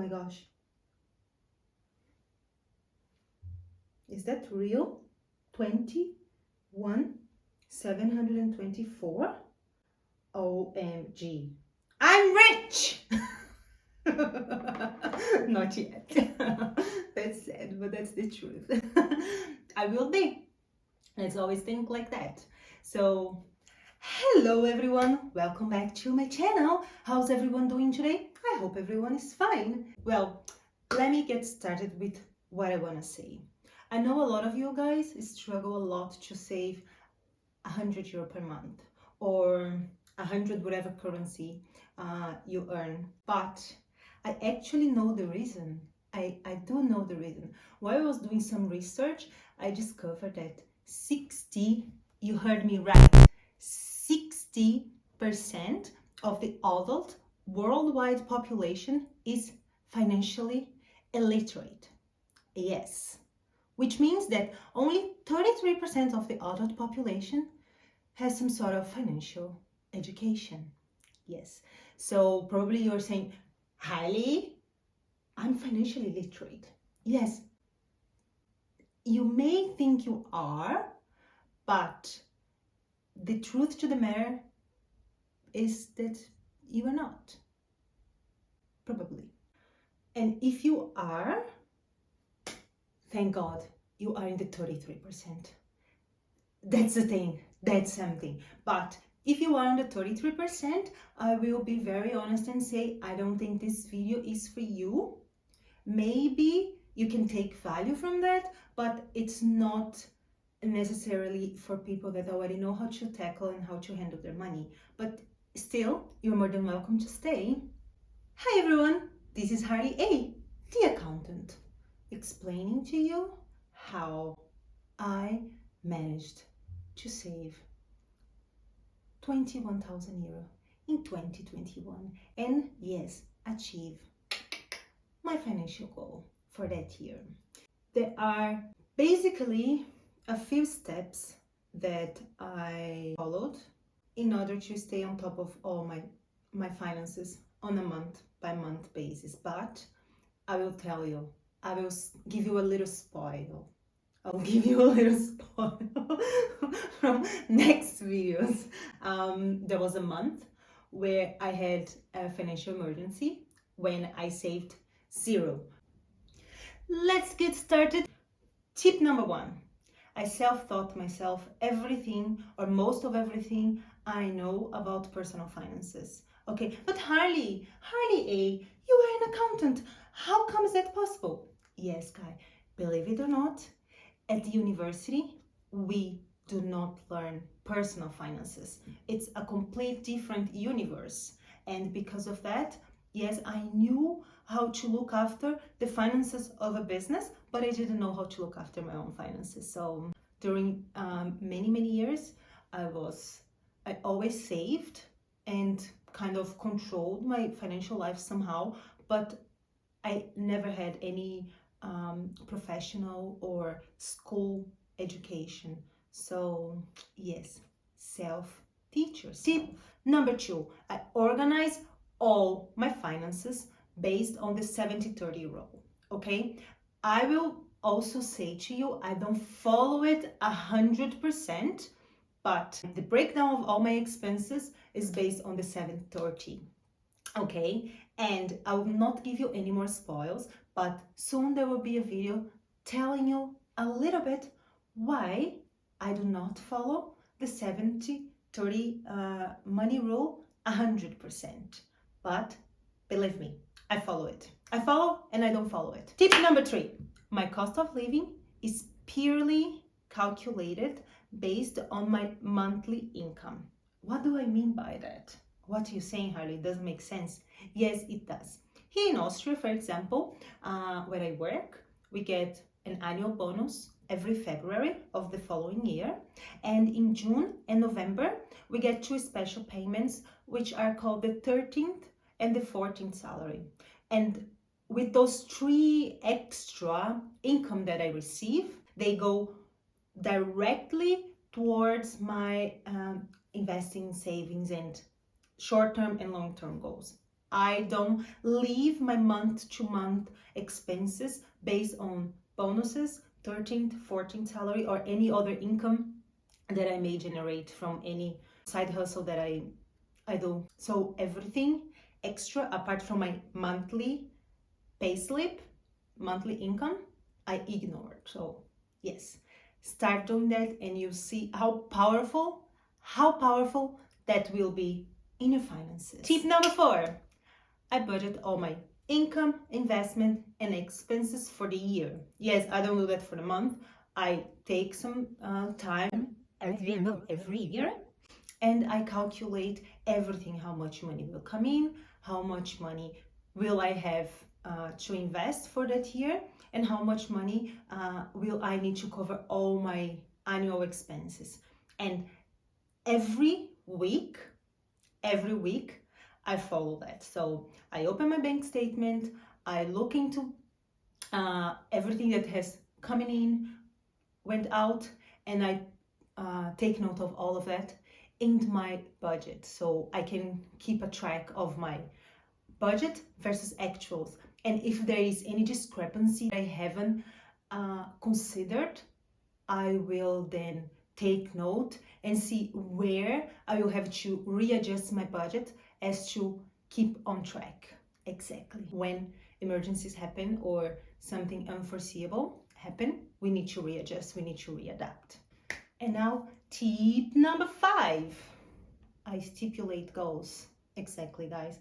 my gosh. Is that real? 21,724? OMG. I'm rich! Not yet. That's sad, but that's the truth. I will be. Let's always think like that. So, hello everyone. Welcome back to my channel. How's everyone doing today? I hope everyone is fine. Well, let me get started with what I want to say. I know a lot of you guys struggle a lot to save 100 euro per month or 100 whatever currency you earn, but I actually know the reason. I do know the reason. While I was doing some research, I discovered that 60, you heard me right, 60% of the adult worldwide population is financially illiterate. Yes, which means that only 33% of the adult population has some sort of financial education. Yes, so probably you're saying, Hailey, I'm financially literate. Yes, you may think you are, but the truth to the matter is that you are not. Probably. And if you are, thank God, you are in the 33%. That's the thing, that's something. But if you are on the 33%, I will be very honest and say, I don't think this video is for you. Maybe you can take value from that, but it's not necessarily for people that already know how to tackle and how to handle their money. But still, you're more than welcome to stay. Hi everyone, this is Harley A, the accountant, explaining to you how I managed to save 21,000 euro in 2021 and yes, achieve my financial goal for that year. There are basically a few steps that I followed in order to stay on top of all my finances on a month by month basis, but I will tell you, I will give you a little spoil. I'll give you a little spoil from next videos. There was a month where I had a financial emergency when I saved 0. Let's get started. Tip number 1. I self-taught myself everything or most of everything I know about personal finances. Okay, but Harley A, you are an accountant. How come is that possible? Yes, Kai, believe it or not, at the university, we do not learn personal finances. It's a complete different universe. And because of that, yes, I knew how to look after the finances of a business, but I didn't know how to look after my own finances. So during many years, I always saved and kind of controlled my financial life somehow, but I never had any professional or school education. So yes, self-teach yourself. Tip number 2, I organize all my finances based on the 70-30 rule. Okay, I will also say to you, I don't follow it 100%, but the breakdown of all my expenses is based on the 70-30. Okay, and I will not give you any more spoils, but soon there will be a video telling you a little bit why I do not follow the 70-30 money rule 100%. But believe me, I follow it. I follow and I don't follow it. Tip number 3, my cost of living is purely calculated based on my monthly income. What do I mean by that? What are you saying, Harley? It doesn't make sense. Yes, it does. Here in Austria, for example, where I work, we get an annual bonus every February of the following year. And in June and November, we get 2 special payments, which are called the 13th and the 14th salary. And with those 3 extra income that I receive, they go directly towards my investing, savings, and short-term and long-term goals. I don't leave my month to month expenses based on bonuses, 13th, 14th salary, or any other income that I may generate from any side hustle that I do. So everything extra apart from my monthly payslip, monthly income, I ignore. So yes, start doing that and you see how powerful that will be in your finances. Tip number 4, I budget all my income, investment, and expenses for the year. Yes, I don't do that for the month. I take some time at the end of every year and I calculate everything, how much money will come in, how much money will I have to invest for that year, and how much money will I need to cover all my annual expenses. And every week, I follow that. So I open my bank statement, I look into everything that has coming in, went out, and I take note of all of that into my budget so I can keep a track of my budget versus actuals. And if there is any discrepancy I haven't considered, I will then take note and see where I will have to readjust my budget as to keep on track. Exactly. When emergencies happen or something unforeseeable happen, we need to readjust, we need to readapt. And now tip number 5, I stipulate goals. Exactly, guys.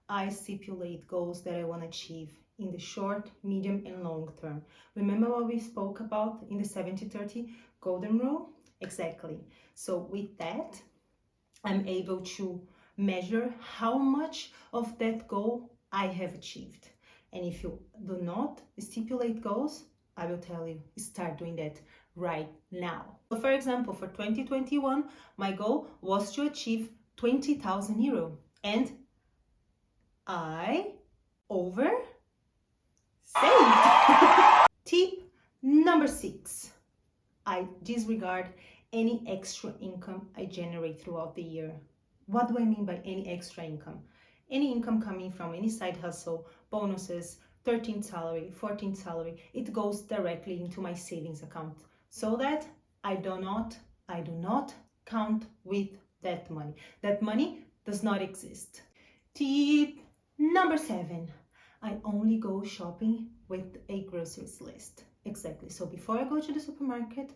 I stipulate goals that I want to achieve in the short, medium, and long term. Remember what we spoke about in the 70-30 golden rule? Exactly. So with that, I'm able to measure how much of that goal I have achieved. And if you do not stipulate goals, I will tell you, start doing that right now. So for example, for 2021, my goal was to achieve 20,000 euro, and I over saved. Tip number 6, I disregard any extra income I generate throughout the year. What do I mean by any extra income? Any income coming from any side hustle, bonuses, 13th salary, 14th salary, it goes directly into my savings account so that I do not count with that money. That money does not exist. Tip number 7, I only go shopping with a groceries list. Exactly. So before I go to the supermarket,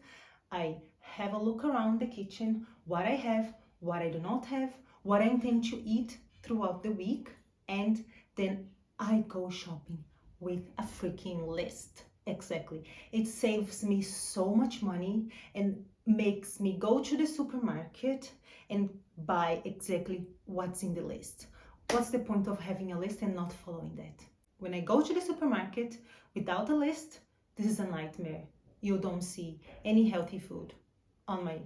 I have a look around the kitchen, what I have, what I do not have, what I intend to eat throughout the week, and then I go shopping with a freaking list. Exactly. It saves me so much money and makes me go to the supermarket and buy exactly what's in the list. What's the point of having a list and not following that? When I go to the supermarket without a list, this is a nightmare. You don't see any healthy food on my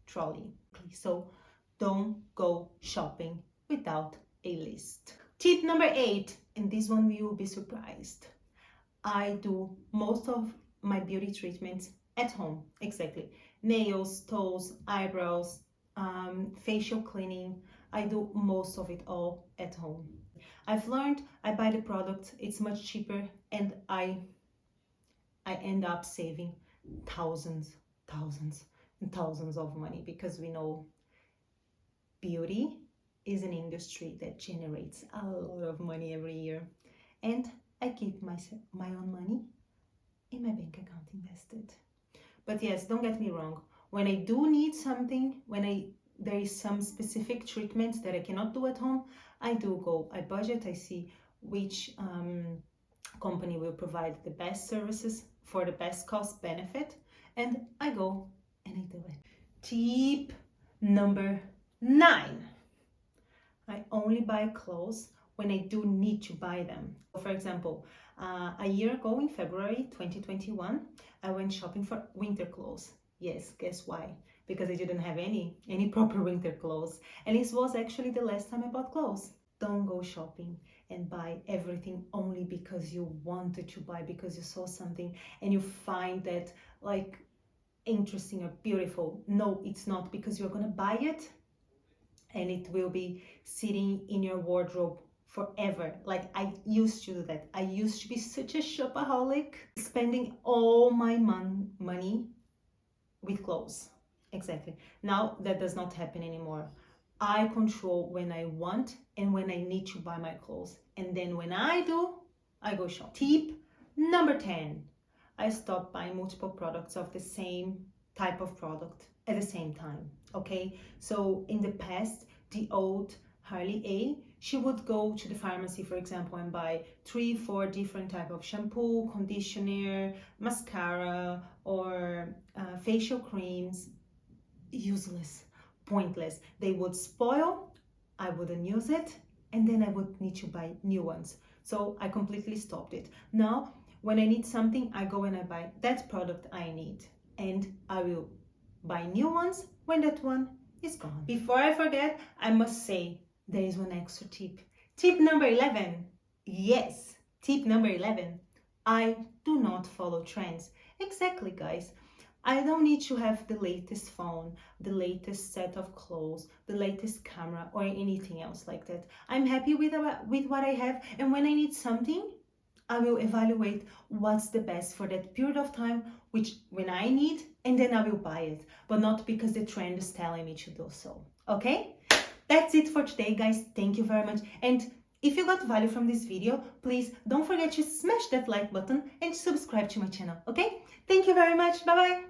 trolley. So don't go shopping without a list. Tip number 8, and this one you will be surprised. I do most of my beauty treatments at home. Exactly. Nails, toes, eyebrows, facial cleaning. I do most of it all at home. I've learned I buy the product, it's much cheaper, and I end up saving thousands, and thousands of money, because we know beauty is an industry that generates a lot of money every year. And I keep my own money in my bank account invested. But yes, don't get me wrong. When I do need something, there is some specific treatment that I cannot do at home, I do go. I budget. I see which company will provide the best services for the best cost benefit, and I go and I do it. Tip number 9. I only buy clothes when I do need to buy them. For example, a year ago in February 2021, I went shopping for winter clothes. Yes, guess why? Because I didn't have any proper winter clothes. And this was actually the last time I bought clothes. Don't go shopping and buy everything only because you wanted to buy, because you saw something and you find that like interesting or beautiful. No, it's not, because you're gonna buy it and it will be sitting in your wardrobe forever. Like I used to do that. I used to be such a shopaholic, spending all my money with clothes. Exactly. Now that does not happen anymore. I control when I want and when I need to buy my clothes. And then when I do, I go shop. Tip number 10. I stop buying multiple products of the same type of product at the same time. Okay? So in the past, the old Harley A, she would go to the pharmacy, for example, and buy 3-4 different type of shampoo, conditioner, mascara, or facial creams. Useless, pointless. They would spoil, I wouldn't use it, and then I would need to buy new ones. So I completely stopped it. Now, when I need something, I go and I buy that product I need, and I will buy new ones when that one is gone. Before I forget, I must say there is one extra tip. Tip number 11. Yes, tip number 11. I do not follow trends. Exactly, guys. I don't need to have the latest phone, the latest set of clothes, the latest camera, or anything else like that. I'm happy with what I have, and when I need something, I will evaluate what's the best for that period of time, which when I need, and then I will buy it, but not because the trend is telling me to do so. Okay? That's it for today, guys. Thank you very much. And if you got value from this video, please don't forget to smash that like button and subscribe to my channel. Okay? Thank you very much. Bye bye.